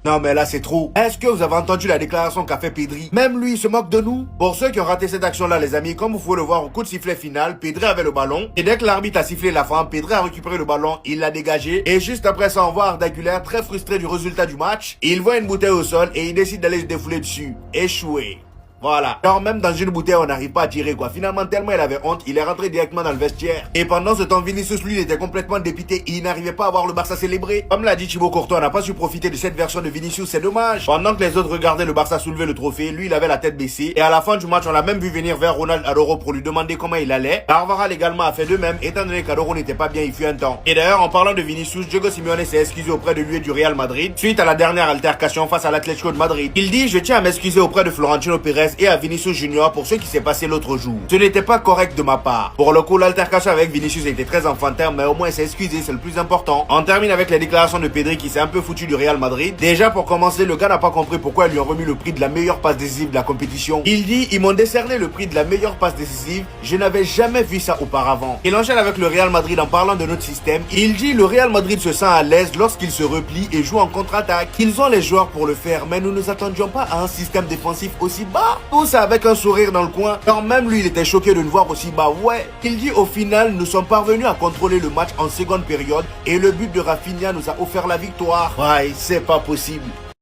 Non mais là c'est trop. Est-ce que vous avez entendu la déclaration qu'a fait Pedri? Même lui il se moque de nous. Pour ceux qui ont raté cette action-là les amis, comme vous pouvez le voir au coup de sifflet final, Pedri avait le ballon. Et dès que l'arbitre a sifflé la fin, Pedri a récupéré le ballon, il l'a dégagé. Et juste après ça on voit Arda Güler très frustré du résultat du match. Il voit une bouteille au sol et il décide d'aller se défouler dessus. Échoué. Voilà. Alors même dans une bouteille, on n'arrive pas à tirer quoi. Finalement, tellement il avait honte, il est rentré directement dans le vestiaire. Et pendant ce temps, Vinicius, lui, il était complètement dépité. Il n'arrivait pas à voir le Barça célébrer. Comme l'a dit Thibaut Courtois, on n'a pas su profiter de cette version de Vinicius, c'est dommage. Pendant que les autres regardaient le Barça soulever le trophée, lui, il avait la tête baissée. Et à la fin du match, on l'a même vu venir vers Ronald Adoro pour lui demander comment il allait. Carvajal également a fait de même, étant donné qu'Adoro n'était pas bien, il fut un temps. Et d'ailleurs, en parlant de Vinicius, Diego Simeone s'est excusé auprès de lui et du Real Madrid suite à la dernière altercation face à l'Atlético de Madrid. Il dit: je tiens à m'excuser auprès de Florentino Pérez et à Vinicius Junior pour ce qui s'est passé l'autre jour. Ce n'était pas correct de ma part. Pour le coup, l'altercation avec Vinicius était très enfantin, mais au moins il s'est excusé, c'est le plus important. On termine avec les déclarations de Pedri qui s'est un peu foutu du Real Madrid. Déjà pour commencer, le gars n'a pas compris pourquoi ils lui ont remis le prix de la meilleure passe décisive de la compétition. Il dit: ils m'ont décerné le prix de la meilleure passe décisive, je n'avais jamais vu ça auparavant. Il enchaîne avec le Real Madrid en parlant de notre système. Il dit: le Real Madrid se sent à l'aise lorsqu'il se replie et joue en contre-attaque. Ils ont les joueurs pour le faire, mais nous ne nous attendions pas à un système défensif aussi bas. Tout ça avec un sourire dans le coin. Quand même lui il était choqué de nous voir aussi bas. Ouais. Il dit: au final nous sommes parvenus à contrôler le match en seconde période et le but de Rafinha nous a offert la victoire. Ouais, c'est pas possible.